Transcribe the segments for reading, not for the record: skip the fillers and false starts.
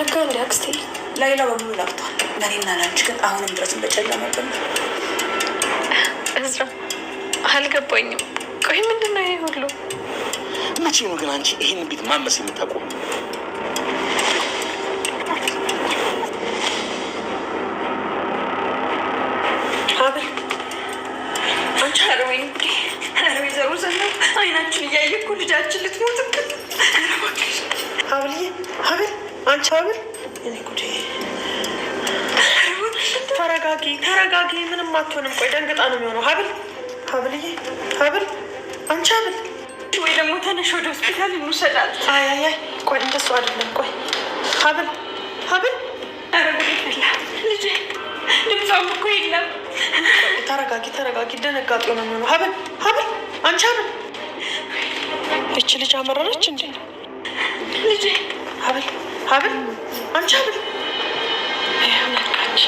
ዘጋ እንደ አክስቴ ላይላ በሙሉ ላብቷል። ለእኔና ለአንቺ ግን አሁንም ድረስ እንደጨለመብን ነው። እዝራ አልገባኝም። ቆይ ምንድን ነው ይሄ ሁሉ? መቼ ነው ግን አንቺ ይህን ቤት ማመስ የምታቆም? አብል አንቺ ሀረወይን ጉዴ ሀረወ ዘሩ ዘነው አይናችን እያየ እኮ ልጃችን ልትሞትብን። ሀብልዬ ሀብል አንቺ ሀብል እኔ ጉዴ። ተረጋጊ ተረጋጊ፣ ምንም አትሆንም። ቆይ ደንግጣ ነው የሚሆነው። ሀብል ሀብልዬ ሀብል አንቺ ሀብል ወይ ደግሞ ተነሽ ወደ ሆስፒታል እንውሰዳት። አይ አይ አይ ቆይ እንደሱ አይደለም። ቆይ ሀብል ሀብል ኧረ ጉዴ ፈላ ልጄ፣ ድምጿም እኮ የለም። ተረጋጊ ተረጋጊ፣ ደነጋጤው ነው የሚሆነው። ሀብል ሀብል አንቺ ሀብል እቺ ልጅ አመረረች እንዴ ልጄ? ሀብል ሀብል አንቺ ሀብል ነቃች።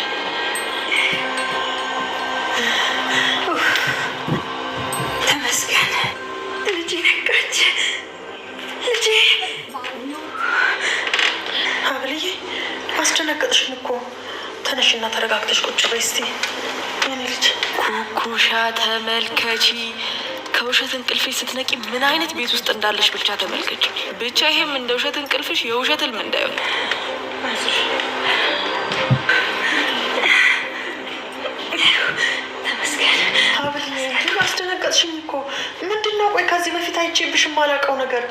ተመስገን ልጄ ነቃች። ልጄ ሀብልዬ አስደነገጥሽን እኮ። ተነሽና ተረጋግተሽ ቁጭ በይ እስቲ የኔ ልጅ። ኩኩሻ ተመልከቺ፣ ከውሸት እንቅልፌ ስትነቂ ምን አይነት ቤት ውስጥ እንዳለሽ ብቻ ተመልከች። ብቻ ይሄም እንደ ውሸት እንቅልፍሽ የውሸት ህልም እንዳይሆን። ተመስገን ሀብልዬ፣ አስደነገጥሽኝ እኮ። ምንድን ነው? ቆይ ከዚህ በፊት አይቼብሽ የማላውቀው ነገር።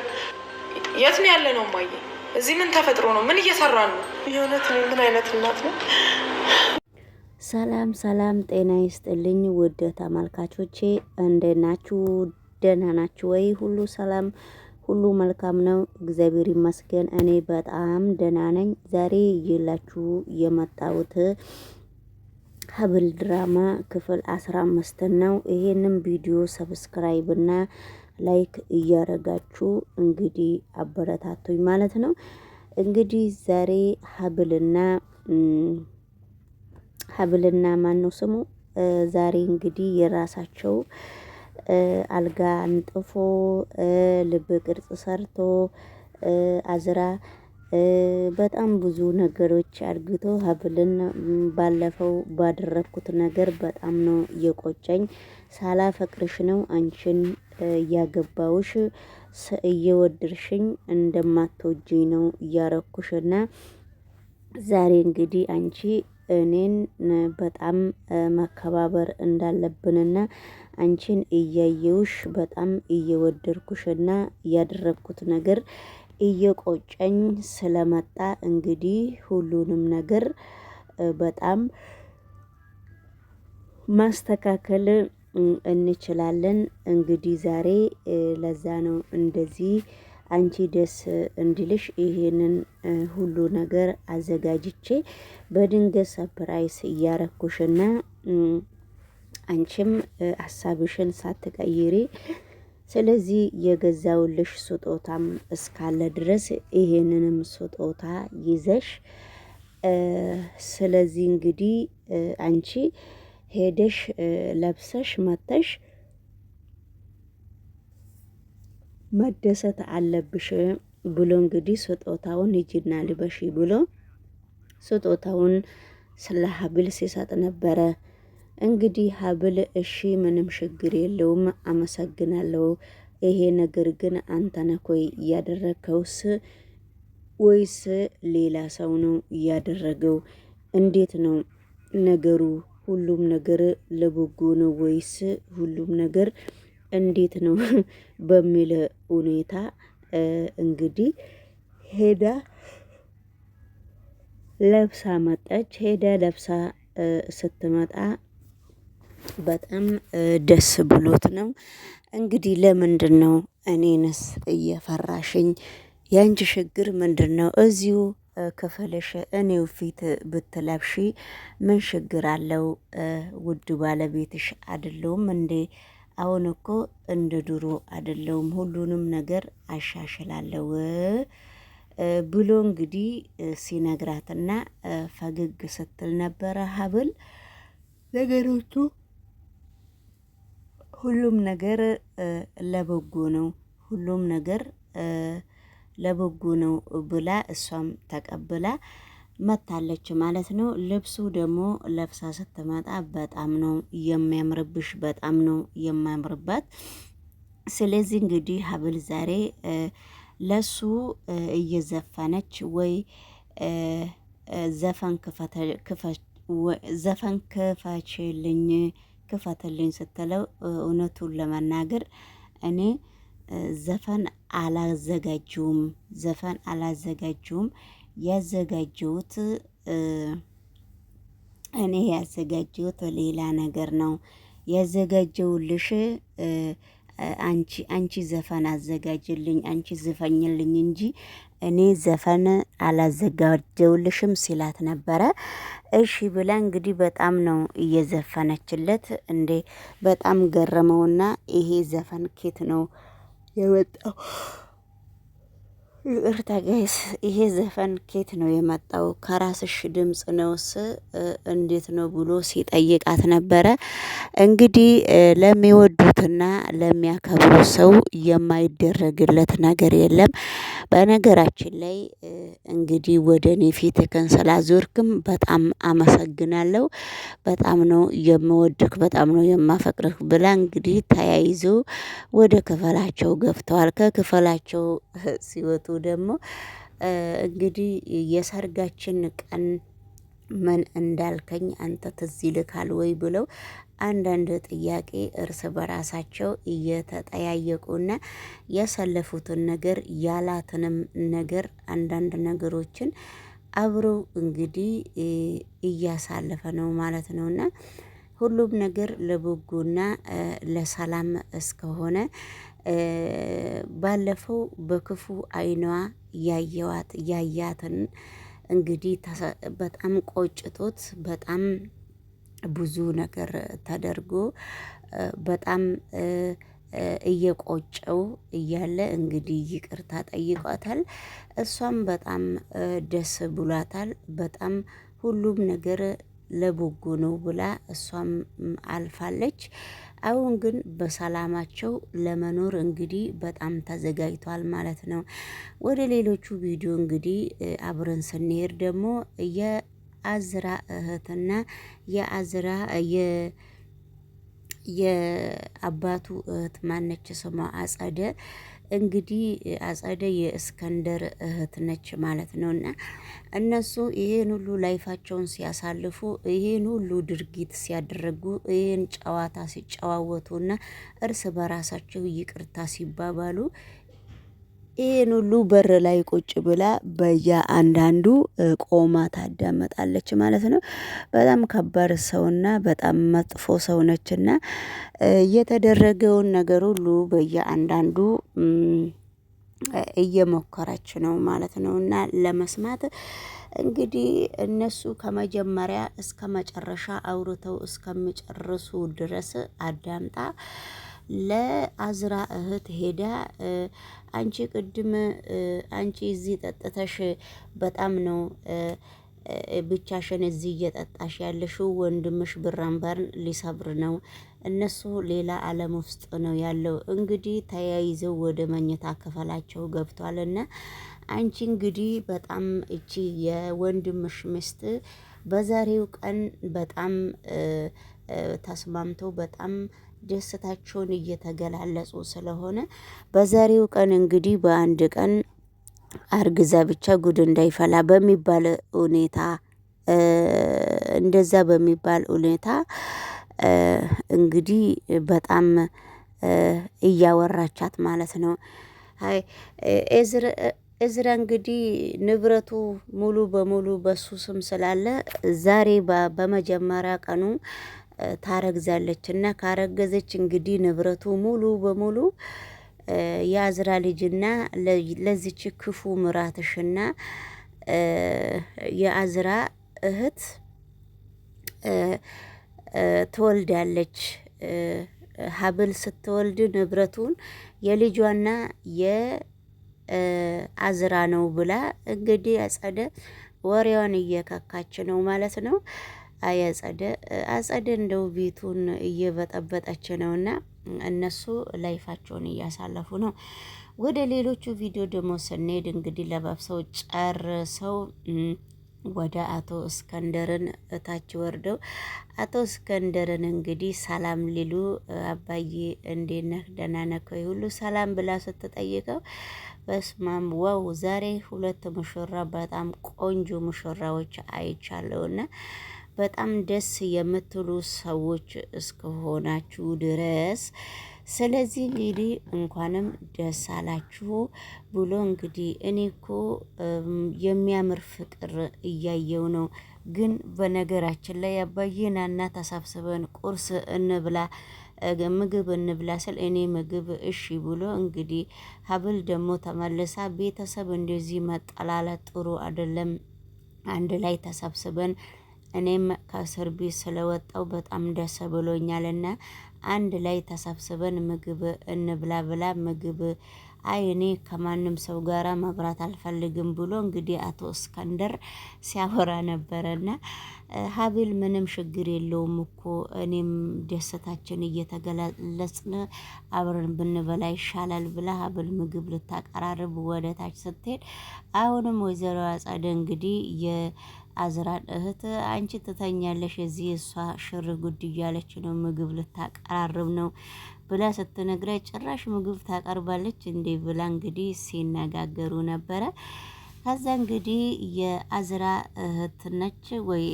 የት ነው ያለ ነው ማየ? እዚህ ምን ተፈጥሮ ነው? ምን እየሰራን ነው? የእውነት ምን አይነት እናት ነው? ሰላም ሰላም፣ ጤና ይስጥልኝ ውድ ተመልካቾቼ፣ እንዴት ናችሁ? ደህና ናችሁ ወይ? ሁሉ ሰላም፣ ሁሉ መልካም ነው፣ እግዚአብሔር ይመስገን። እኔ በጣም ደህና ነኝ። ዛሬ ይዤላችሁ የመጣሁት ሀብል ድራማ ክፍል 15 ነው። ይሄንን ቪዲዮ ሰብስክራይብ እና ላይክ እያረጋችሁ እንግዲህ አበረታቱኝ ማለት ነው። እንግዲህ ዛሬ ሀብልና ማን ነው ስሙ? ዛሬ እንግዲህ የራሳቸው አልጋ አንጥፎ ልብ ቅርጽ ሰርቶ አዝራ በጣም ብዙ ነገሮች አድርግቶ ሀብልን ባለፈው ባደረኩት ነገር በጣም ነው የቆጨኝ። ሳላፈቅርሽ ነው አንቺን እያገባውሽ እየወድርሽኝ እንደማትወጂኝ ነው እያረኩሽና ዛሬ እንግዲህ አንቺ እኔን በጣም መከባበር እንዳለብንና አንቺን እያየውሽ በጣም እየወደድኩሽና ያደረኩት ነገር እየቆጨኝ ስለመጣ እንግዲህ ሁሉንም ነገር በጣም ማስተካከል እንችላለን። እንግዲህ ዛሬ ለዛ ነው እንደዚህ አንቺ ደስ እንዲልሽ ይሄንን ሁሉ ነገር አዘጋጅቼ በድንገት ሰፕራይስ እያረኩሽና አንቺም ሀሳብሽን ሳትቀይሪ ስለዚህ የገዛውልሽ ስጦታም እስካለ ድረስ ይሄንንም ስጦታ ይዘሽ ስለዚህ እንግዲህ አንቺ ሄደሽ ለብሰሽ መተሽ መደሰት አለብሽ ብሎ እንግዲህ ስጦታውን ሂጂና ልበሺ ብሎ ስጦታውን ስለ ሀብል ሲሰጥ ነበረ። እንግዲህ ሀብል እሺ ምንም ችግር የለውም አመሰግናለሁ፣ ይሄ ነገር ግን አንተ ነህ ወይ እያደረግከውስ ወይስ ሌላ ሰው ነው እያደረገው? እንዴት ነው ነገሩ? ሁሉም ነገር ለበጎ ነው ወይስ ሁሉም ነገር እንዴት ነው በሚል ሁኔታ እንግዲህ ሄዳ ለብሳ መጣች። ሄዳ ለብሳ ስትመጣ በጣም ደስ ብሎት ነው እንግዲህ። ለምንድን ነው እኔንስ እየፈራሽኝ? ያንቺ ችግር ምንድን ነው? እዚሁ ክፍልሽ እኔው ፊት ብትለብሺ ምን ችግር አለው? ውድ ባለቤትሽ አይደለሁም እንዴ? አሁን እኮ እንደ ድሮ አይደለሁም፣ ሁሉንም ነገር አሻሽላለሁ ብሎ እንግዲህ ሲነግራትና ፈገግ ስትል ነበረ ሀብል። ነገሮቹ ሁሉም ነገር ለበጎ ነው፣ ሁሉም ነገር ለበጎ ነው ብላ እሷም ተቀብላ መታለች ማለት ነው። ልብሱ ደግሞ ለብሳ ስትመጣ በጣም ነው የሚያምርብሽ፣ በጣም ነው የማያምርባት። ስለዚህ እንግዲህ ሀብል ዛሬ ለሱ እየዘፈነች ወይ ዘፈን ክፈችልኝ ክፈትልኝ ስትለው እውነቱን ለመናገር እኔ ዘፈን አላዘጋጀውም ያዘጋጀሁት እኔ ያዘጋጀሁት ሌላ ነገር ነው ያዘጋጀውልሽ አንቺ ዘፈን አዘጋጅልኝ አንቺ ዝፈኝልኝ እንጂ እኔ ዘፈን አላዘጋጀውልሽም ሲላት ነበረ። እሺ ብላ እንግዲህ በጣም ነው እየዘፈነችለት እንዴ በጣም ገረመውና ይሄ ዘፈን ኬት ነው የወጣው? ይቅርታ ጋይስ ይሄ ዘፈን ኬት ነው የመጣው? ከራስሽ ድምጽ ነውስ እንዴት ነው ብሎ ሲጠይቃት ነበረ። እንግዲህ ለሚወዱትና ለሚያከብሩ ሰው የማይደረግለት ነገር የለም። በነገራችን ላይ እንግዲህ ወደ እኔ ፊትህን ስላዞርክም በጣም አመሰግናለሁ። በጣም ነው የምወድክ፣ በጣም ነው የማፈቅርህ ብላ እንግዲህ ተያይዞ ወደ ክፍላቸው ገብተዋል። ከክፍላቸው ሲወጡ ደግሞ እንግዲህ የሰርጋችን ቀን ምን እንዳልከኝ አንተ ትዝ ይልካል ወይ ብለው አንዳንድ ጥያቄ እርስ በራሳቸው እየተጠያየቁና ያሳለፉትን ነገር ያላትንም ነገር አንዳንድ ነገሮችን አብረው እንግዲህ እያሳለፈ ነው ማለት ነውና ሁሉም ነገር ለበጎና ለሰላም እስከሆነ ባለፈው በክፉ አይኗ ያያትን እንግዲህ በጣም ቆጭቶት በጣም ብዙ ነገር ተደርጎ በጣም እየቆጨው እያለ እንግዲህ ይቅርታ ጠይቋታል። እሷም በጣም ደስ ብሏታል። በጣም ሁሉም ነገር ለበጎ ነው ብላ እሷም አልፋለች። አሁን ግን በሰላማቸው ለመኖር እንግዲህ በጣም ተዘጋጅቷል ማለት ነው። ወደ ሌሎቹ ቪዲዮ እንግዲህ አብረን ስንሄድ ደግሞ የአዝራ እህትና የአዝራ የአባቱ እህት ማነች ስሟ አጸደ እንግዲህ አጸደ የእስከንደር እህት ነች ማለት ነው። እና እነሱ ይሄን ሁሉ ላይፋቸውን ሲያሳልፉ ይሄን ሁሉ ድርጊት ሲያደርጉ ይሄን ጨዋታ ሲጨዋወቱና እርስ በራሳቸው ይቅርታ ሲባባሉ ይሄን ሁሉ በር ላይ ቁጭ ብላ በየአንዳንዱ ቆማ ታዳመጣለች ማለት ነው። በጣም ከባድ ሰውና በጣም መጥፎ ሰው ነችና የተደረገውን ነገር ሁሉ በየአንዳንዱ እየሞከረች ነው ማለት ነው። እና ለመስማት እንግዲህ እነሱ ከመጀመሪያ እስከ መጨረሻ አውርተው እስከሚጨርሱ ድረስ አዳምጣ ለአዝራ እህት ሄዳ አንቺ ቅድም አንቺ እዚህ ጠጥተሽ በጣም ነው ብቻሽን እዚህ እየጠጣሽ ያለሽው ወንድምሽ ብር አምባርን ሊሰብር ነው። እነሱ ሌላ ዓለም ውስጥ ነው ያለው። እንግዲህ ተያይዘው ወደ መኝታ ክፍላቸው ገብቷልና አንቺ እንግዲህ በጣም እቺ የወንድምሽ ሚስት በዛሬው ቀን በጣም ተስማምተው በጣም ደስታቸውን እየተገላለጹ ስለሆነ በዛሬው ቀን እንግዲህ በአንድ ቀን አርግዛ ብቻ ጉድ እንዳይፈላ በሚባል ሁኔታ እንደዛ በሚባል ሁኔታ እንግዲህ በጣም እያወራቻት ማለት ነው። አይ እዝራ እንግዲህ ንብረቱ ሙሉ በሙሉ በሱ ስም ስላለ ዛሬ በመጀመሪያ ቀኑ ታረግዛለች እና ካረገዘች እንግዲህ ንብረቱ ሙሉ በሙሉ የአዝራ ልጅና ለዚች ክፉ ምራትሽና የአዝራ እህት ትወልዳለች። ሀብል ስትወልድ ንብረቱን የልጇና የአዝራ ነው ብላ እንግዲህ አጸደ ወሬዋን እየካካች ነው ማለት ነው። አጸደ እንደው ቤቱን እየበጠበጠች ነውና እነሱ ላይፋቸውን እያሳለፉ ነው። ወደ ሌሎቹ ቪዲዮ ደግሞ ስንሄድ እንግዲህ ለባብሰው ጨርሰው ወደ አቶ እስከንደርን እታች ወርደው አቶ እስከንደርን እንግዲህ ሰላም ሊሉ አባዬ እንዴት ነህ ደህና ነህ ወይ ሁሉ ሰላም ብላ ስትጠይቀው በስማም ዋው ዛሬ ሁለት ሙሽራ በጣም ቆንጆ ሙሽራዎች አይቻለሁና በጣም ደስ የምትሉ ሰዎች እስከሆናችሁ ድረስ ስለዚህ እንግዲህ እንኳንም ደስ አላችሁ ብሎ እንግዲህ እኔ እኮ የሚያምር ፍቅር እያየው ነው። ግን በነገራችን ላይ አባዬናና ተሳብስበን ቁርስ እንብላ ምግብ እንብላ ስል እኔ ምግብ እሺ ብሎ እንግዲህ ሀብል ደግሞ ተመልሳ ቤተሰብ እንደዚህ መጠላላት ጥሩ አይደለም። አንድ ላይ ተሰብስበን እኔም ከእስር ቤት ስለወጣው በጣም ደስ ብሎኛልና አንድ ላይ ተሰብስበን ምግብ እንብላ ብላ ምግብ አይ እኔ ከማንም ሰው ጋራ መብራት አልፈልግም ብሎ እንግዲህ አቶ እስከንደር ሲያወራ ነበረና ሀብል ምንም ችግር የለውም እኮ እኔም ደስታችን እየተገላለጽን አብረን ብንበላ ይሻላል ብላ ሀብል ምግብ ልታቀራርብ ወደ ታች ስትሄድ አሁንም ወይዘሮ አጸደ እንግዲህ የአዝራን እህት አንቺ ትተኛለሽ እዚህ እሷ ሽር ጉድ እያለች ነው ምግብ ልታቀራርብ ነው ብላ ስትነግረኝ ጭራሽ ምግብ ታቀርባለች እንዴ ብላ እንግዲህ ሲነጋገሩ ነበረ። ከዛ እንግዲህ የአዝራ እህት ነች ወይ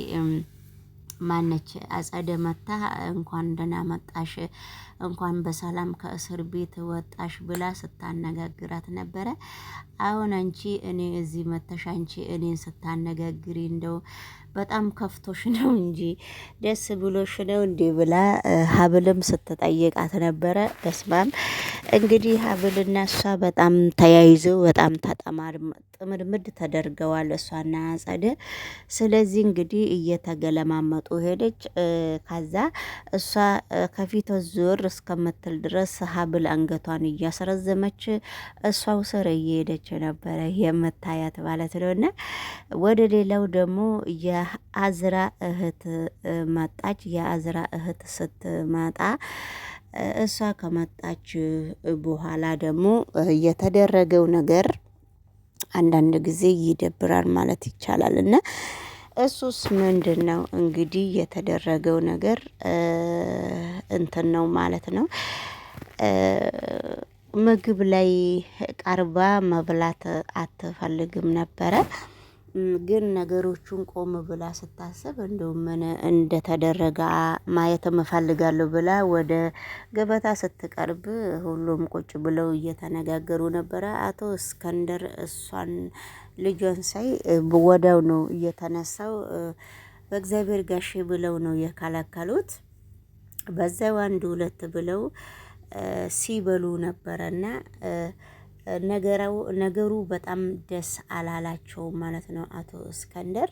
ማነች አጸደ መታ እንኳን ደህና መጣሽ እንኳን በሰላም ከእስር ቤት ወጣሽ ብላ ስታነጋግራት ነበረ። አሁን አንቺ እኔ እዚህ መተሽ አንቺ እኔን ስታነጋግሪ እንደው በጣም ከፍቶሽ ነው እንጂ ደስ ብሎሽ ነው እንዴ ብላ ሀብልም ስትጠይቃት ነበረ። በስማም እንግዲህ ሀብልና እሷ በጣም ተያይዘው በጣም ጥምድምድ ተደርገዋል እሷና አጸደ። ስለዚህ እንግዲህ እየተገለማመጡ ሄደች። ከዛ እሷ ከፊቷ ዞር እስከምትል ድረስ ሀብል አንገቷን እያስረዘመች እሷው ስር እየሄደች ነበረ የምታያት ማለት ነው። እና ወደ ሌላው ደግሞ የአዝራ እህት መጣች። የአዝራ እህት ስትመጣ እሷ ከመጣች በኋላ ደግሞ የተደረገው ነገር አንዳንድ ጊዜ ይደብራል ማለት ይቻላል። እና እሱስ ምንድን ነው እንግዲህ የተደረገው ነገር እንትን ነው ማለት ነው። ምግብ ላይ ቀርባ መብላት አትፈልግም ነበረ። ግን ነገሮቹን ቆም ብላ ስታስብ እንደው ምን እንደተደረገ ማየትም እፈልጋለሁ ብላ ወደ ገበታ ስትቀርብ ሁሉም ቁጭ ብለው እየተነጋገሩ ነበረ። አቶ እስከንደር እሷን ልጇን ሳይ ወዲያው ነው እየተነሳው በእግዚአብሔር ጋሼ ብለው ነው የከለከሉት። በዛው አንድ ሁለት ብለው ሲበሉ ነበረና ነገሩ በጣም ደስ አላላቸውም ማለት ነው። አቶ እስከንደር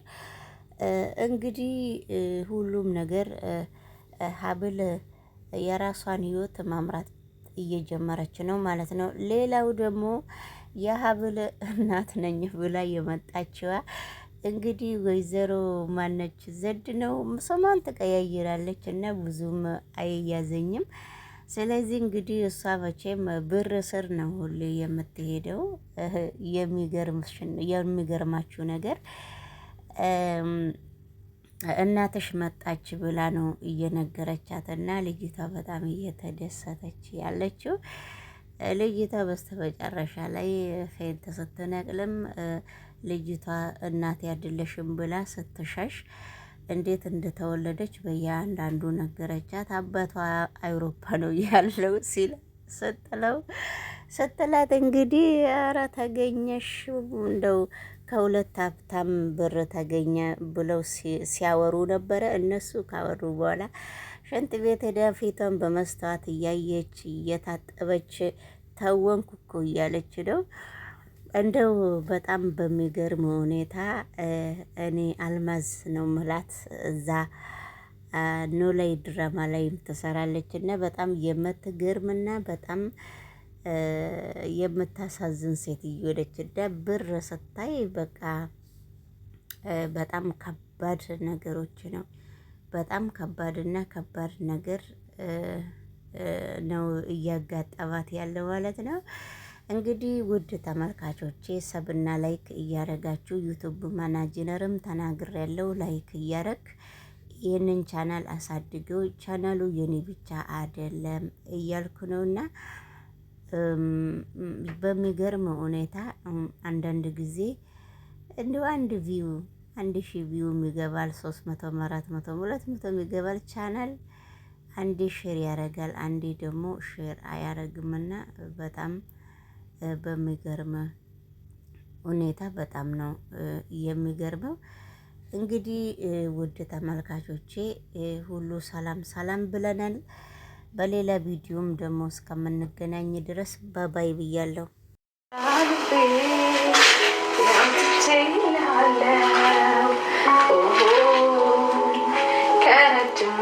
እንግዲህ ሁሉም ነገር ሀብል የራሷን ህይወት ማምራት እየጀመረች ነው ማለት ነው። ሌላው ደግሞ የሀብል እናት ነኝ ብላ የመጣችዋ እንግዲህ ወይዘሮ ማነች ዘድ ነው ስሟን ትቀያይራለች እና ብዙም አይያዘኝም። ስለዚህ እንግዲህ እሷ መቼም ብር ስር ነው ሁሌ የምትሄደው። የሚገርማችሁ ነገር እናትሽ መጣች ብላ ነው እየነገረቻትና ልጅቷ በጣም እየተደሰተች ያለችው። ልጅቷ በስተመጨረሻ ላይ ፌንት ስትነቅልም ልጅቷ እናቴ አይደለሽም ብላ ስትሸሽ እንዴት እንደተወለደች በየአንዳንዱ ነገረቻት። አባቷ አውሮፓ ነው ያለው ሲል ስትላት እንግዲህ ኧረ ተገኘሽ እንደው ከሁለት ሀብታም ብር ተገኘ ብለው ሲያወሩ ነበረ። እነሱ ካወሩ በኋላ ሽንት ቤት ሄዳ ፊቷን በመስተዋት እያየች እየታጠበች ተወንኩ እኮ እያለች ነው። እንደው በጣም በሚገርም ሁኔታ እኔ አልማዝ ነው ምላት እዛ ኖላዊ ድራማ ላይም ትሰራለች እና በጣም የምትገርምና በጣም የምታሳዝን ሴትዮ ነች። እና ብር ስታይ በቃ በጣም ከባድ ነገሮች ነው። በጣም ከባድና ከባድ ነገር ነው እያጋጠማት ያለው ማለት ነው። እንግዲህ ውድ ተመልካቾቼ ሰብና ላይክ እያረጋችሁ ዩቲዩብ ማናጀርም ተናግሬያለሁ። ላይክ እያረግ ይህንን ቻናል አሳድገው። ቻናሉ የኔ ብቻ አይደለም እያልኩ ነውና በሚገርም ሁኔታ አንዳንድ ጊዜ እንደው አንድ ቪው 1000 ቪው ይገባል፣ 300 400 200 ይገባል ቻናል አንዴ ሼር ያረጋል፣ አንዴ ደግሞ ሼር አያረግምና በጣም በሚገርም ሁኔታ በጣም ነው የሚገርመው። እንግዲህ ውድ ተመልካቾቼ ሁሉ ሰላም ሰላም ብለናል። በሌላ ቪዲዮም ደግሞ እስከምንገናኝ ድረስ ባባይ ብያለሁ። ከረጅም